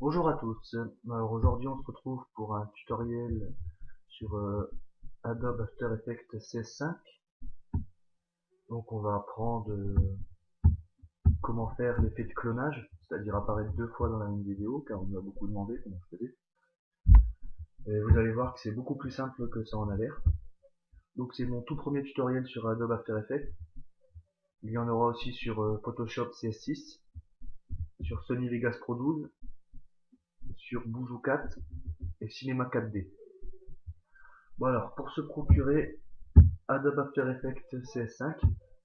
Bonjour à tous. Alors aujourd'hui on se retrouve pour un tutoriel sur Adobe After Effects CS5. Donc on va apprendre comment faire l'effet de clonage, c'est-à-dire apparaître deux fois dans la même vidéo, car on nous a beaucoup demandé comment je faisais. Et vous allez voir que c'est beaucoup plus simple que ça en a l'air. Donc c'est mon tout premier tutoriel sur Adobe After Effects. Il y en aura aussi sur Photoshop CS6, sur Sony Vegas Pro 12, sur Boujou 4 et Cinema 4D. Bon alors, pour se procurer Adobe After Effects CS5,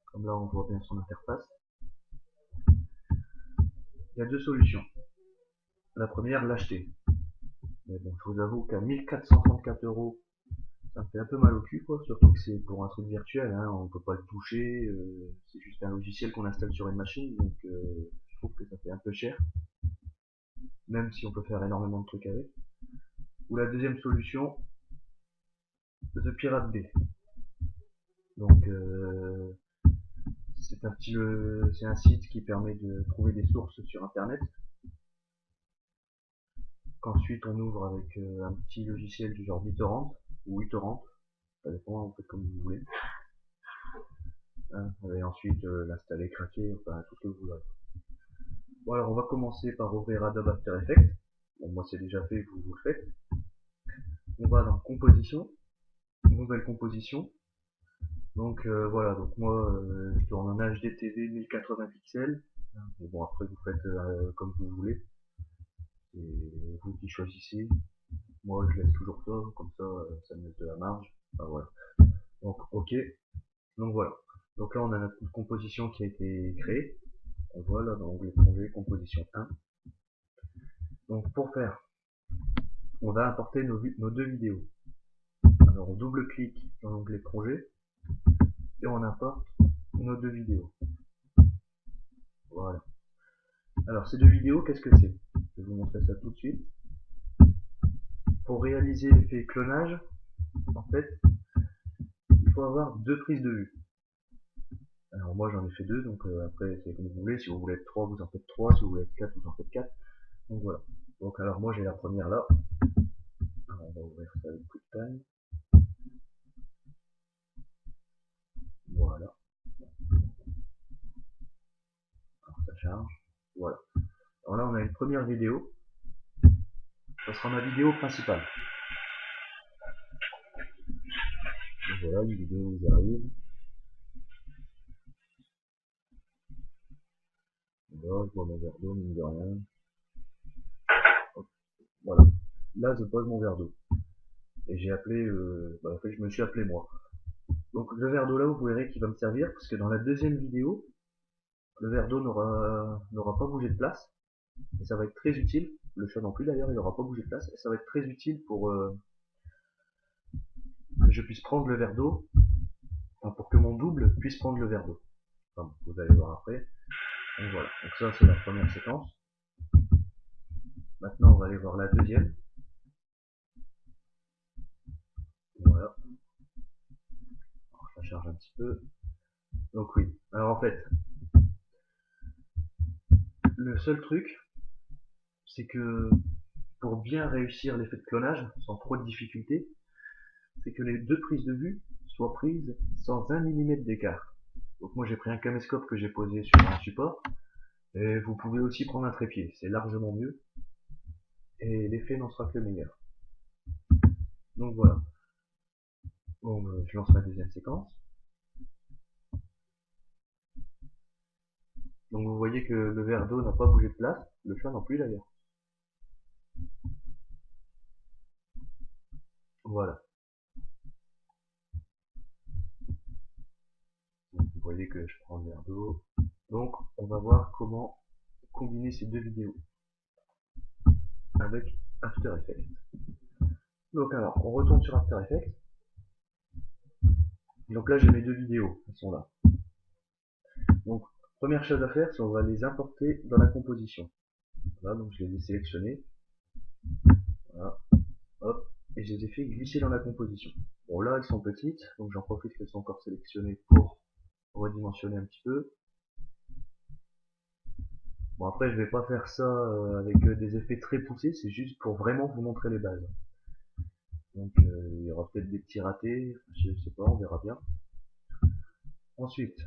comme là on voit bien son interface, il y a deux solutions. La première, l'acheter. Mais bon, je vous avoue qu'à 1434 €, ça me fait un peu mal au cul, quoi. Surtout que c'est pour un truc virtuel, hein, on peut pas le toucher, c'est juste un logiciel qu'on installe sur une machine, donc je trouve que ça fait un peu cher, même si on peut faire énormément de trucs avec. Ou la deuxième solution, The Pirate Bay. Donc c'est un site qui permet de trouver des sources sur internet, qu'ensuite on ouvre avec un petit logiciel du genre BitTorrent ou uTorrent, ça dépend, vous faites comme vous voulez. Hein, et ensuite l'installer, craquer, enfin tout ce que vous voulez. Bon alors on va commencer par ouvrir Adobe After Effects. Bon moi c'est déjà fait, vous le faites. On va dans composition, nouvelle composition. Donc voilà, donc moi je tourne en HDTV 1080 pixels. Mais bon après vous faites comme vous voulez. C'est vous qui choisissez. Moi je laisse toujours ça, comme ça ça me laisse de la marge. Enfin voilà. Donc ok. Donc voilà. Donc là on a notre composition qui a été créée. On voit là dans l'onglet projet, composition 1. Donc pour faire, on va importer nos deux vidéos. Alors on double-clique dans l'onglet projet et on importe nos deux vidéos. Voilà. Alors ces deux vidéos, qu'est-ce que c'est? Je vais vous montrer ça tout de suite. Pour réaliser l'effet clonage, en fait, il faut avoir deux prises de vue. Alors moi j'en ai fait deux, donc après c'est comme vous voulez. Si vous voulez être trois, vous en faites trois. Si vous voulez être quatre, vous en faites quatre. Donc voilà. Donc alors moi j'ai la première là. Alors, on va ouvrir ça avec QuickTime. Voilà. Alors ça charge. Voilà. Alors là on a une première vidéo. Ça sera ma vidéo principale. Donc voilà, une vidéo où j'arrive. Là, je bois mon verre d'eau, mine de rien. Hop, voilà. Là, je pose mon verre d'eau. Et j'ai appelé, en fait, je me suis appelé moi. Donc le verre d'eau là, vous verrez qu'il va me servir, parce que dans la deuxième vidéo, le verre d'eau n'aura pas bougé de place. Et ça va être très utile. Le chat non plus d'ailleurs, il n'aura pas bougé de place. Et ça va être très utile pour que je puisse prendre le verre d'eau, enfin, pour que mon double puisse prendre le verre d'eau. Enfin, vous allez voir après. Donc voilà. Donc ça, c'est la première séquence. Maintenant, on va aller voir la deuxième. Voilà. Alors, ça charge un petit peu. Donc oui. Alors en fait, le seul truc, c'est que pour bien réussir l'effet de clonage, sans trop de difficultés, c'est que les deux prises de vue soient prises sans 1 mm d'écart. Donc moi j'ai pris un caméscope que j'ai posé sur un support, et vous pouvez aussi prendre un trépied, c'est largement mieux, et l'effet n'en sera que meilleur. Donc voilà. Bon, je lance ma deuxième séquence. Donc vous voyez que le verre d'eau n'a pas bougé de place, le chat non plus d'ailleurs. Voilà. Donc, vous voyez que je prends le verre d'eau. Donc on va voir comment combiner ces deux vidéos avec After Effects. Donc alors, on retourne sur After Effects. Donc là j'ai mes deux vidéos, elles sont là. Donc première chose à faire, c'est on va les importer dans la composition. Voilà, donc je les ai sélectionnés. Voilà, hop, et je les ai fait glisser dans la composition. Bon là elles sont petites, donc j'en profite qu'elles sont encore sélectionnées pour redimensionner un petit peu. Bon après je vais pas faire ça avec des effets très poussés, c'est juste pour vraiment vous montrer les bases. Donc il y aura peut-être des petits ratés, je sais pas, on verra bien. Ensuite,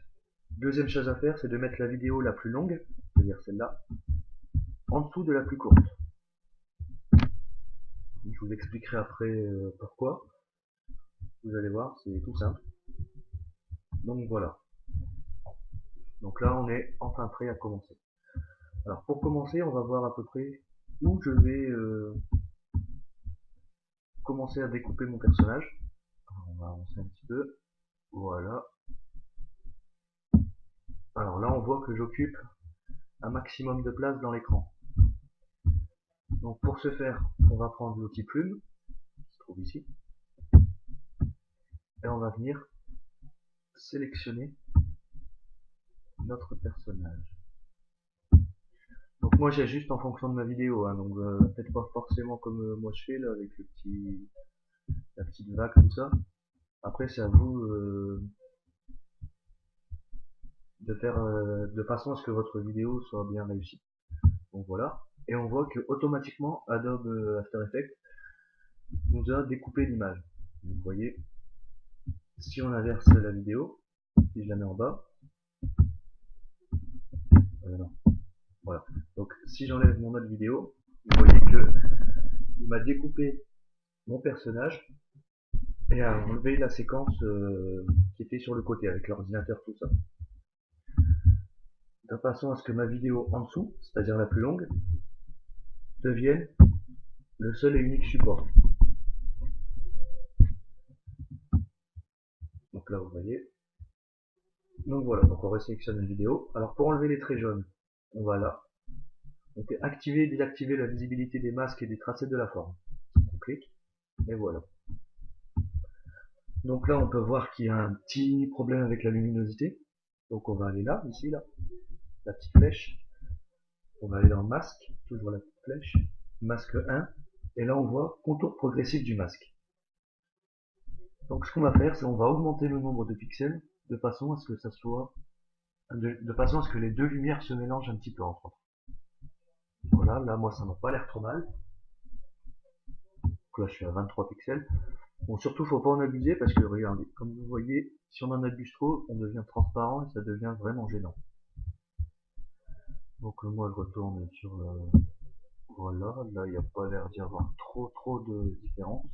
deuxième chose à faire, c'est de mettre la vidéo la plus longue, c'est-à-dire celle-là, en dessous de la plus courte. Je vous expliquerai après pourquoi. Vous allez voir, c'est tout simple. Donc voilà. Donc là, on est enfin prêt à commencer. Alors pour commencer, on va voir à peu près où je vais commencer à découper mon personnage. Alors, on va avancer un petit peu. Voilà. Alors là, on voit que j'occupe un maximum de place dans l'écran. Donc pour ce faire, on va prendre l'outil plume, qui se trouve ici, et on va venir sélectionner notre personnage. Donc moi j'ajuste en fonction de ma vidéo, hein, donc faites pas forcément comme moi je fais là avec la petite vague, tout ça. Après c'est à vous de faire de façon à ce que votre vidéo soit bien réussie. Donc voilà. Et on voit que automatiquement Adobe After Effects nous a découpé l'image. Vous voyez, si on inverse la vidéo, si je la mets en bas, non, voilà. Donc si j'enlève mon autre vidéo, vous voyez que il m'a découpé mon personnage et a enlevé la séquence qui était sur le côté avec l'ordinateur, tout ça. De façon à ce que ma vidéo en dessous, c'est-à-dire la plus longue, devienne le seul et unique support. Donc là vous voyez. Donc voilà, donc on resélectionne la vidéo. Alors pour enlever les traits jaunes, on va là. Donc activer et désactiver la visibilité des masques et des tracés de la forme. On clique, et voilà. Donc là on peut voir qu'il y a un petit problème avec la luminosité. Donc on va aller là, ici, là, la petite flèche. On va aller dans masque, toujours la petite flèche, masque 1, et là on voit contour progressif du masque. Donc ce qu'on va faire, c'est on va augmenter le nombre de pixels de façon à ce que ça soit, de façon à ce que les deux lumières se mélangent un petit peu entre eux. Voilà, là moi ça m'a pas l'air trop mal. Donc là je suis à 23 pixels. Bon, surtout faut pas en abuser parce que regardez, comme vous voyez, si on en abuse trop, on devient transparent et ça devient vraiment gênant. Donc moi je retourne sur voilà, là il n'y a pas l'air d'y avoir trop de différence.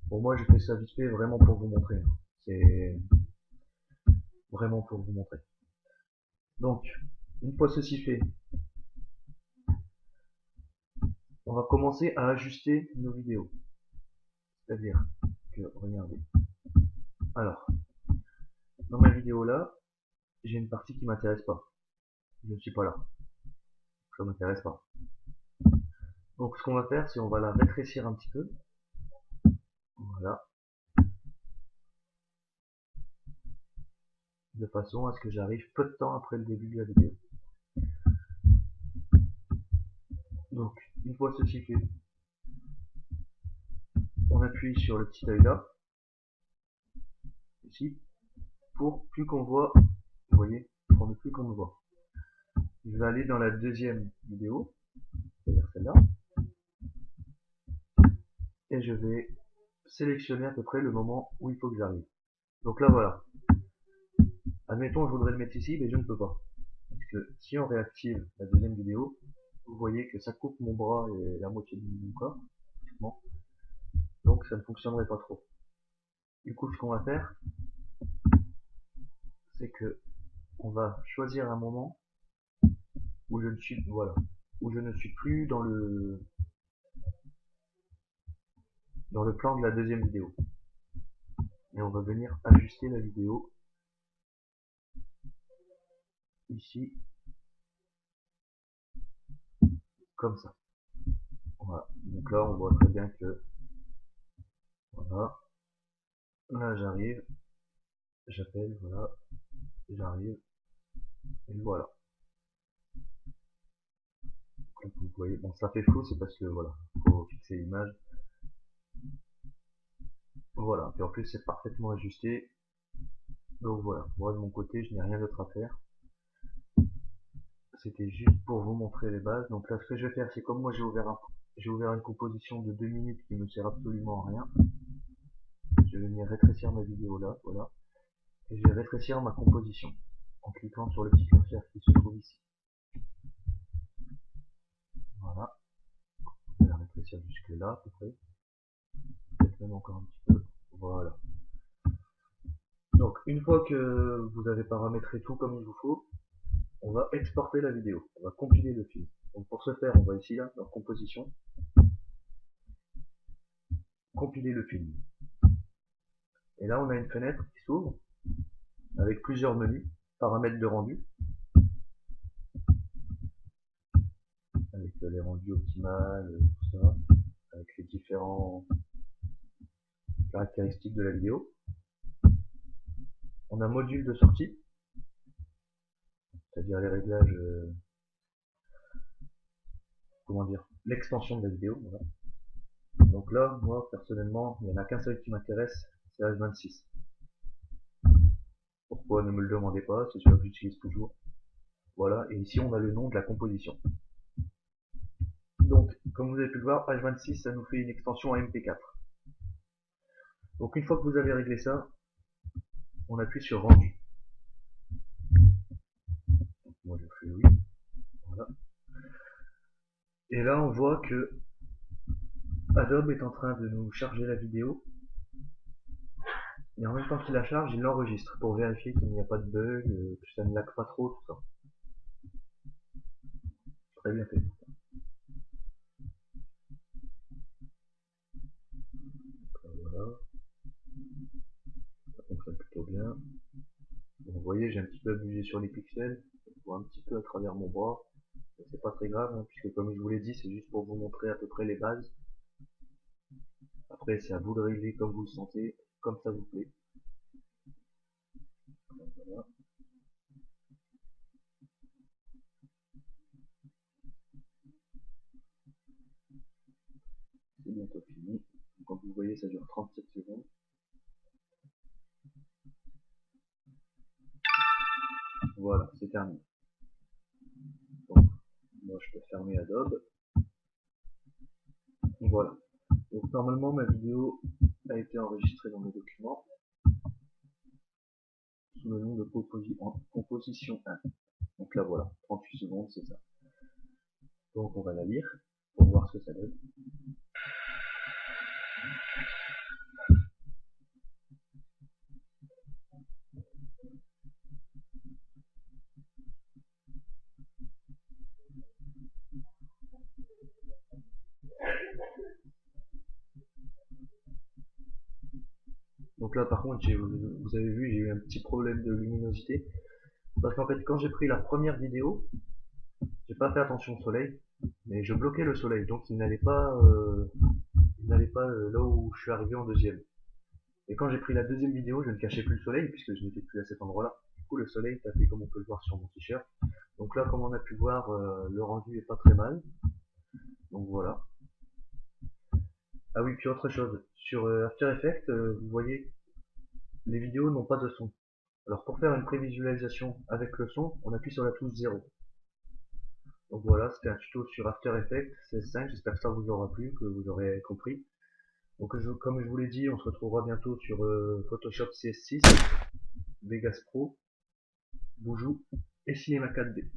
Bon moi j'ai fait ça vite fait vraiment pour vous montrer. C'est vraiment pour vous montrer. Donc, une fois ceci fait, on va commencer à ajuster nos vidéos. C'est-à-dire que, regardez. Alors, dans ma vidéo là, j'ai une partie qui m'intéresse pas. Je ne suis pas là. Ça m'intéresse pas. Donc ce qu'on va faire, c'est on va la rétrécir un petit peu. Voilà. De façon à ce que j'arrive peu de temps après le début de la vidéo. Donc, une fois ceci fait, on appuie sur le petit œil là, ici, pour plus qu'on voit, vous voyez, pour ne plus qu'on me voit. Je vais aller dans la deuxième vidéo, c'est-à-dire celle-là, et je vais sélectionner à peu près le moment où il faut que j'arrive. Donc là voilà. Admettons je voudrais le mettre ici, mais je ne peux pas. Parce que si on réactive la deuxième vidéo, vous voyez que ça coupe mon bras et la moitié de mon corps. Donc ça ne fonctionnerait pas trop. Du coup ce qu'on va faire, c'est que on va choisir un moment où je ne suis voilà, où je ne suis plus dans le plan de la deuxième vidéo. Et on va venir ajuster la vidéo ici comme ça. Voilà. Donc là on voit très bien que voilà. Là j'arrive, j'appelle, voilà, j'arrive, et voilà. Comme vous voyez, bon ça fait flou, c'est parce que voilà, faut fixer l'image. Voilà, et en plus c'est parfaitement ajusté. Donc voilà, moi de mon côté je n'ai rien d'autre à faire. c'était juste pour vous montrer les bases. Donc là, ce que je vais faire, c'est comme moi j'ai ouvert une composition de 2 minutes qui me sert absolument à rien. Je vais venir rétrécir ma vidéo là, voilà. Et je vais rétrécir ma composition en cliquant sur le petit curseur qui se trouve ici. Voilà. Je vais la rétrécir jusque là à peu près. Peut-être même encore un petit peu. Voilà. Donc une fois que vous avez paramétré tout comme il vous faut, on va exporter la vidéo. On va compiler le film. Donc pour ce faire, on va ici là, dans composition, compiler le film. Et là on a une fenêtre qui s'ouvre avec plusieurs menus, paramètres de rendu, avec les rendus optimales, tout ça, avec les différentes caractéristiques de la vidéo. On a module de sortie, c'est-à-dire les réglages, comment dire, l'extension de la vidéo. Voilà. Donc là, moi personnellement, il n'y en a qu'un seul qui m'intéresse, c'est H26. Pourquoi, ne me le demandez pas, c'est celui que j'utilise toujours. Voilà, et ici on a le nom de la composition. Donc, comme vous avez pu le voir, H26, ça nous fait une extension à MP4. Donc une fois que vous avez réglé ça, on appuie sur rendu. Donc, moi je fais oui. Voilà. Et là on voit que Adobe est en train de nous charger la vidéo. Et en même temps qu'il la charge, il l'enregistre pour vérifier qu'il n'y a pas de bug, que ça ne lag pas trop, tout ça. Très bien fait. Voilà. Ça fonctionne plutôt bien. Bon, vous voyez, j'ai un petit peu abusé sur les pixels. Je vois un petit peu à travers mon bras. Mais c'est pas très grave, hein, puisque comme je vous l'ai dit, c'est juste pour vous montrer à peu près les bases. Après, c'est à vous de régler comme vous le sentez, comme ça vous plaît. Voilà. C'est bientôt fini. Comme vous voyez, ça dure 37 secondes. Voilà, c'est terminé. Donc, moi je peux fermer Adobe. Voilà. Donc normalement ma vidéo a été enregistrée dans mes documents sous le nom de composition 1. Donc là voilà, 38 secondes, c'est ça. Donc on va la lire pour voir ce que ça donne. Donc là par contre, vous avez vu, j'ai eu un petit problème de luminosité. Parce qu'en fait, quand j'ai pris la première vidéo, j'ai pas fait attention au soleil, mais je bloquais le soleil, donc il n'allait pas, là où je suis arrivé en deuxième. Et quand j'ai pris la deuxième vidéo, je ne cachais plus le soleil, puisque je n'étais plus à cet endroit-là. Du coup, le soleil tapait comme on peut le voir sur mon t-shirt. Donc là, comme on a pu voir, le rendu est pas très mal. Donc voilà. Ah oui, puis autre chose. Sur After Effects, vous voyez, les vidéos n'ont pas de son. Alors pour faire une prévisualisation avec le son, on appuie sur la touche 0. Donc voilà, c'était un tuto sur After Effects CS5, j'espère que ça vous aura plu, que vous aurez compris. Donc comme je vous l'ai dit, on se retrouvera bientôt sur Photoshop CS6, Vegas Pro, Boujou et Cinema 4D.